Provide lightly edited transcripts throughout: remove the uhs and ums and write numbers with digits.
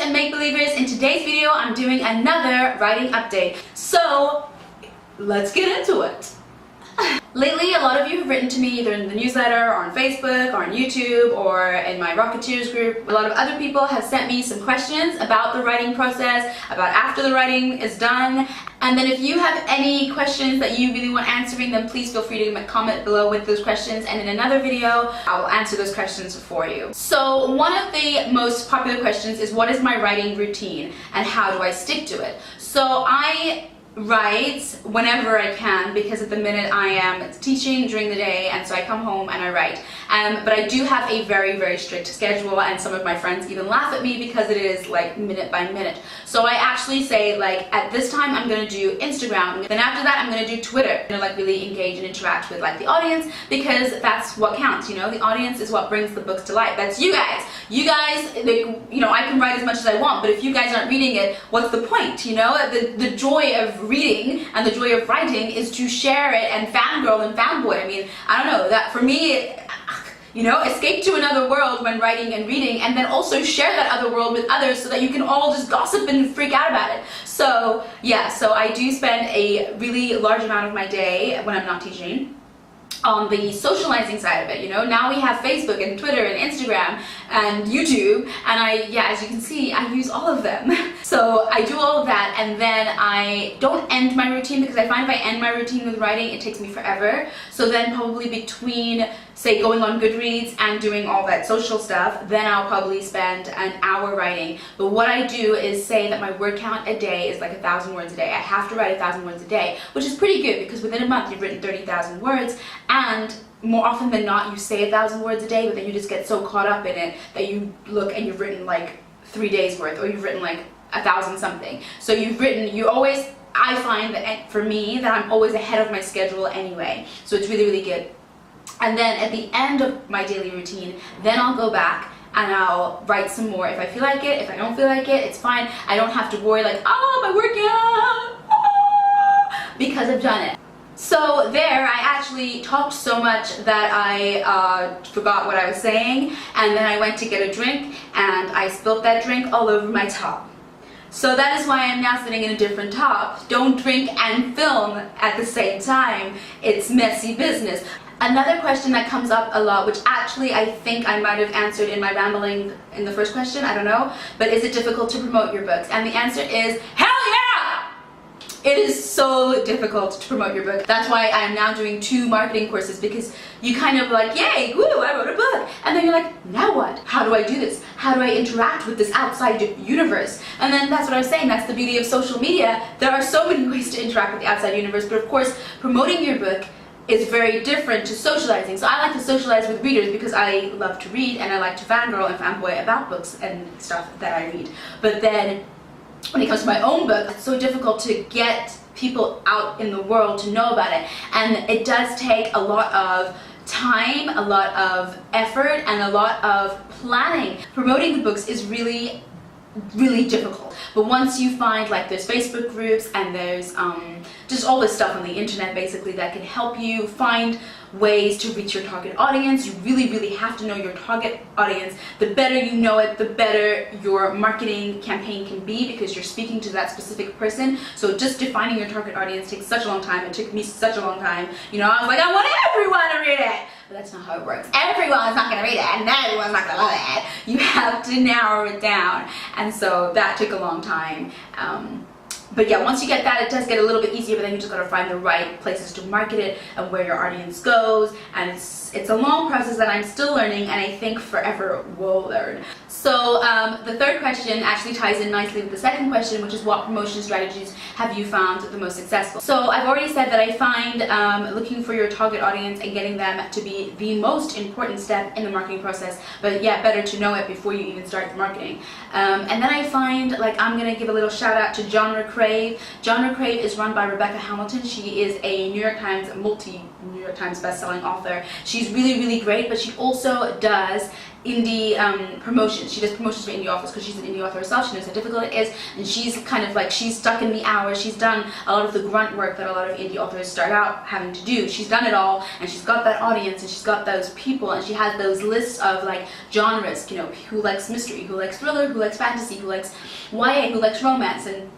and make-believers, in today's video I'm doing another writing update. So let's get into it. Lately, a lot of you have written to me either in the newsletter or on Facebook or on YouTube or in my Rocketeers group. A lot of other people have sent me some questions about the writing process, about after the writing is done. And then if you have any questions that you really want answering, then please feel free to comment below with those questions, and in another video I'll answer those questions for you. So one of the most popular questions is, what is my writing routine and how do I stick to it? So I write whenever I can, because at the minute I am teaching during the day, and so I come home and I write. But I do have a very strict schedule, and some of my friends even laugh at me because it is like minute by minute. So I actually say, like, at this time I'm gonna do Instagram, then after that I'm gonna do Twitter. I'm gonna like really engage and interact with like the audience, because that's what counts, you know? The audience is what brings the books to life. That's you guys. You guys, you know, I can write as much as I want, but if you guys aren't reading it, what's the point, you know? The joy of reading and the joy of writing is to share it and fangirl and fanboy. I mean, I don't know, that for me, you know, escape to another world when writing and reading, and then also share that other world with others so that you can all just gossip and freak out about it. So yeah, so I do spend a really large amount of my day when I'm not teaching on the socializing side of it, you know. Now we have Facebook and Twitter and Instagram and YouTube, and yeah, as you can see, I use all of them. So I do all of that, and then I don't end my routine, because I find if I end my routine with writing, it takes me forever. So then probably between, say, going on Goodreads and doing all that social stuff, then I'll probably spend an hour writing. But what I do is say that my word count a day is like 1,000 words a day. I have to write 1,000 words a day, which is pretty good, because within a month you've written 30,000 words, and more often than not you say 1,000 words a day, but then you just get so caught up in it that you look and you've written like 3 days worth, or you've written like 1,000 something. So you always, I find that for me, that I'm always ahead of my schedule anyway. So it's really good. And then at the end of my daily routine, then I'll go back and I'll write some more if I feel like it. If I don't feel like it, it's fine. I don't have to worry like, oh, my workout, because I've done it. So there, I actually talked so much that I forgot what I was saying, and then I went to get a drink and I spilled that drink all over my top. So that is why I'm now sitting in a different top. Don't drink and film at the same time. It's messy business. Another question that comes up a lot, which actually I think I might have answered in my rambling in the first question, I don't know, but is it difficult to promote your books? And the answer is, hell yeah! It is so difficult to promote your book. That's why I am now doing 2 marketing courses, because you kind of like, yay, woo, I wrote a book. And then you're like, now what? How do I do this? How do I interact with this outside universe? And then that's what I was saying, that's the beauty of social media. There are so many ways to interact with the outside universe, but of course, promoting your book is very different to socializing. So I like to socialize with readers because I love to read, and I like to fangirl and fanboy about books and stuff that I read. But then when it comes to my own book, it's so difficult to get people out in the world to know about it. And it does take a lot of time, a lot of effort, and a lot of planning. Promoting the books is really difficult. But once you find, like, there's Facebook groups and there's just all this stuff on the internet basically that can help you find ways to reach your target audience. You really have to know your target audience. The better you know it, the better your marketing campaign can be, because you're speaking to that specific person. So just defining your target audience takes such a long time. It took me such a long time. You know, I was like, I want everyone to read it. But that's not how it works. Everyone's not going to read it, and everyone's not going to love it. You have to narrow it down. And so that took a long time. But yeah, once you get that, it does get a little bit easier, but then you just gotta find the right places to market it and where your audience goes, and it's a long process that I'm still learning, and I think forever will learn. So the third question actually ties in nicely with the second question, which is, what promotion strategies have you found the most successful? So I've already said that I find looking for your target audience and getting them to be the most important step in the marketing process, but yeah, better to know it before you even start the marketing. And then I find, like, I'm gonna give a little shout out to John McCrae Crave. Genre Crave is run by Rebecca Hamilton. She is a New York Times, New York Times best-selling author. She's really, really great, but she also does indie promotions. She does promotions for indie authors because she's an indie author herself. She knows how difficult it is, and she's kind of like, she's stuck in the hours. She's done a lot of the grunt work that a lot of indie authors start out having to do. She's done it all, and she's got that audience, and she's got those people, and she has those lists of like genres, you know, who likes mystery, who likes thriller, who likes fantasy, who likes YA, who likes romance, and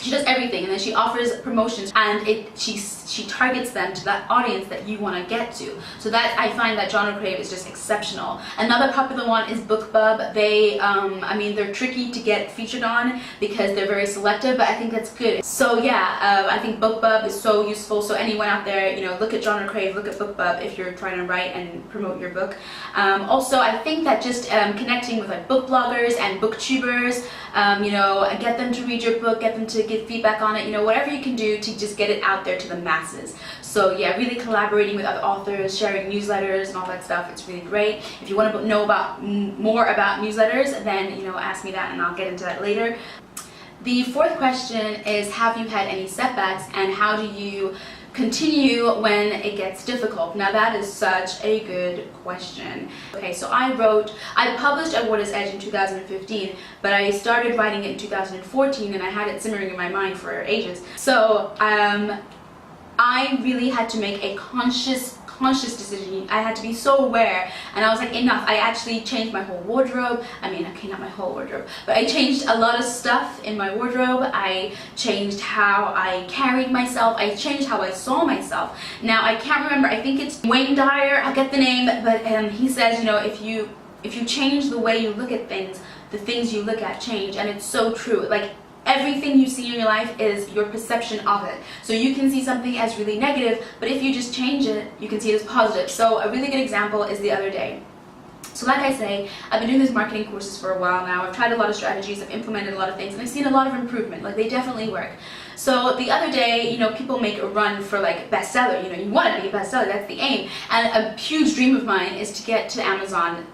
she does everything, and then she offers promotions, and she targets them to that audience that you want to get to. So that, I find that Genre Crave is just exceptional. Another popular one is BookBub. They, I mean, they're tricky to get featured on because they're very selective, but I think that's good. So yeah, I think BookBub is so useful. So anyone out there, you know, look at Genre Crave, look at BookBub if you're trying to write and promote your book. Also, I think that just connecting with like book bloggers and booktubers, you know, get them to read your book, get them to give feedback on it, you know, whatever you can do to just get it out there to the masses. So yeah, really collaborating with other authors, sharing newsletters and all that stuff, it's really great. If you want to know more about newsletters, then, you know, ask me that and I'll get into that later. The fourth question is, have you had any setbacks, and how do you continue when it gets difficult? Now that is such a good question. Okay, so I published At Water's Edge in 2015, but I started writing it in 2014, and I had it simmering in my mind for ages. So I really had to make a conscious decision. I had to be so aware, and I was like, enough. I actually changed my whole wardrobe. I mean, okay, not my whole wardrobe, but I changed a lot of stuff in my wardrobe. I changed how I carried myself. I changed how I saw myself. Now, I can't remember, I think it's Wayne Dyer, I'll get the name, but he says, you know, if you change the way you look at things, the things you look at change, and it's so true. Like, everything you see in your life is your perception of it. So you can see something as really negative, but if you just change it, you can see it as positive. So a really good example is the other day. So like I say, I've been doing these marketing courses for a while now. I've tried a lot of strategies, I've implemented a lot of things, and I've seen a lot of improvement. Like, they definitely work. So the other day, you know, people make a run for like bestseller. You know, you want to be a bestseller, that's the aim. And a huge dream of mine is to get to Amazon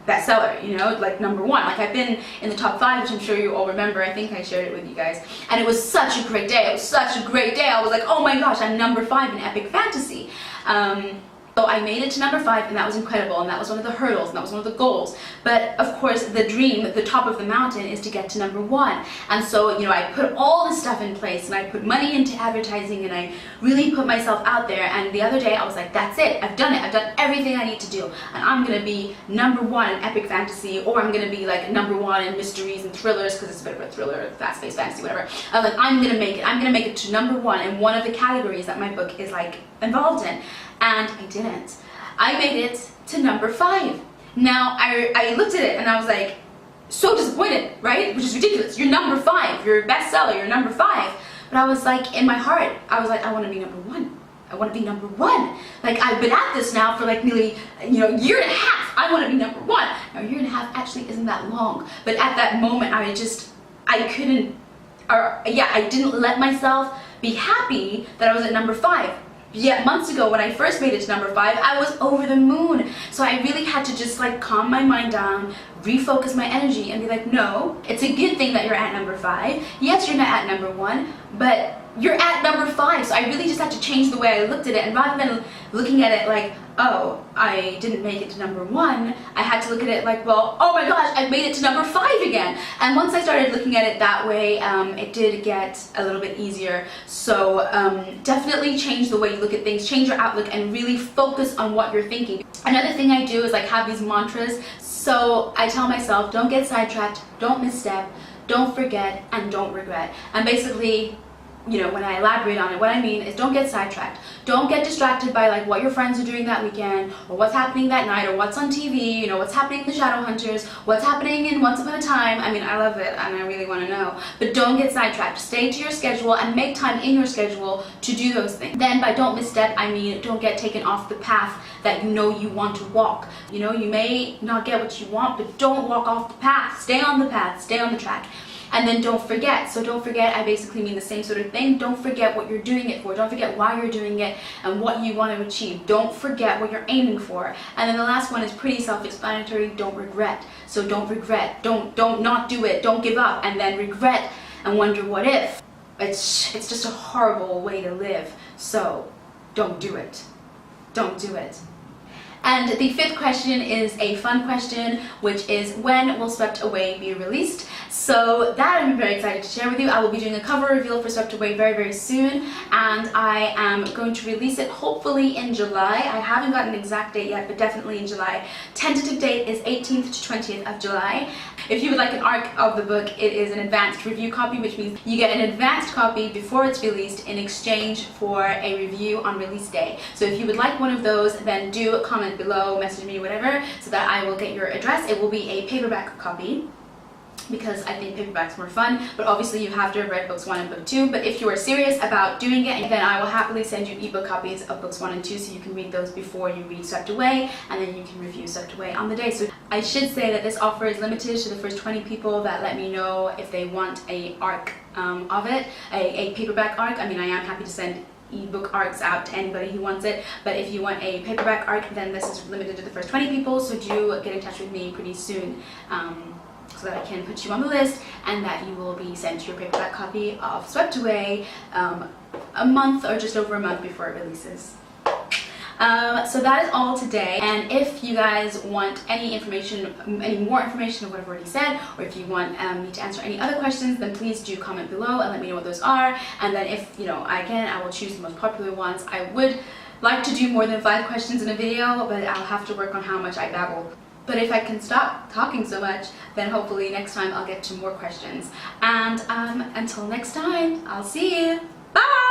bestseller, you know, like #1. Like, I've been in the top 5, which I'm sure you all remember. I think I shared it with you guys, and it was such a great day. It was such a great day. I was like, oh my gosh, I'm #5 in epic fantasy. So I made it to #5, and that was incredible, and that was one of the hurdles, and that was one of the goals. But of course, the dream, the top of the mountain, is to get to #1. And so, you know, I put all this stuff in place, and I put money into advertising, and I really put myself out there. And the other day, I was like, that's it, I've done it, I've done everything I need to do, and I'm gonna be #1 in epic fantasy, or I'm gonna be like #1 in mysteries and thrillers, because it's a bit of a thriller, fast-paced fantasy, whatever. I was like, I'm gonna make it to #1 in one of the categories that my book is like involved in. And I didn't. I made it to #5. Now, I looked at it and I was like, so disappointed, right? Which is ridiculous. You're #5, you're a bestseller, you're #5. But I was like, in my heart, I was like, I want to be #1. I want to be #1. Like, I've been at this now for like nearly, you know, a year and a half. I want to be #1. Now, a year and a half actually isn't that long. But at that moment, I didn't let myself be happy that I was at #5. Yet months ago, when I first made it to #5, I was over the moon. So I really had to just like calm my mind down, refocus my energy, and be like, no, it's a good thing that you're at #5. Yes, you're not at #1, but you're at #5. So I really just had to change the way I looked at it, and rather than looking at it like, oh, I didn't make it to #1, I had to look at it like, well, oh my gosh, I made it to #5 again. And once I started looking at it that way, it did get a little bit easier. So definitely change the way you look at things, change your outlook, and really focus on what you're thinking. Another thing I do is like have these mantras. So I tell myself, don't get sidetracked, don't misstep, don't forget, and don't regret. And basically, you know, when I elaborate on it, what I mean is, don't get sidetracked. Don't get distracted by like what your friends are doing that weekend, or what's happening that night, or what's on TV, you know, what's happening in the Shadowhunters, what's happening in Once Upon a Time. I mean, I love it and I really want to know. But don't get sidetracked. Stay to your schedule and make time in your schedule to do those things. Then by don't misstep, I mean don't get taken off the path that you know you want to walk. You know, you may not get what you want, but don't walk off the path. Stay on the path, stay on the track. And then don't forget. So don't forget, I basically mean the same sort of thing. Don't forget what you're doing it for. Don't forget why you're doing it and what you want to achieve. Don't forget what you're aiming for. And then the last one is pretty self-explanatory. Don't regret. So don't regret. Don't not do it. Don't give up and then regret and wonder what if. It's just a horrible way to live. So don't do it. Don't do it. And the fifth question is a fun question, which is when will Swept Away be released? So that I'm very excited to share with you. I will be doing a cover reveal for Swept Away very, very soon, and I am going to release it hopefully in July. I haven't got an exact date yet, but definitely in July. Tentative date is 18th to 20th of July. If you would like an ARC of the book, it is an advanced review copy, which means you get an advanced copy before it's released in exchange for a review on release day. So if you would like one of those, then do comment below, message me, whatever, so that I will get your address. It will be a paperback copy, because I think paperback's more fun, but obviously you have to have read books 1 and book 2. But if you are serious about doing it, then I will happily send you ebook copies of books 1 and 2 so you can read those before you read Swept Away, and then you can review Swept Away on the day. So I should say that this offer is limited to the first 20 people that let me know if they want a ARC of it, a paperback ARC. I mean, I am happy to send ebook ARCs out to anybody who wants it, but if you want a paperback ARC, then this is limited to the first 20 people, so do get in touch with me pretty soon, so that I can put you on the list and that you will be sent your paperback copy of Swept Away a month or just over a month before it releases. So that is all today, and if you guys want any more information of what I've already said, or if you want me to answer any other questions, then please do comment below and let me know what those are, and then if, you know, I will choose the most popular ones. I would like to do more than 5 questions in a video, but I'll have to work on how much I babble. But if I can stop talking so much, then hopefully next time I'll get to more questions. And until next time, I'll see you. Bye!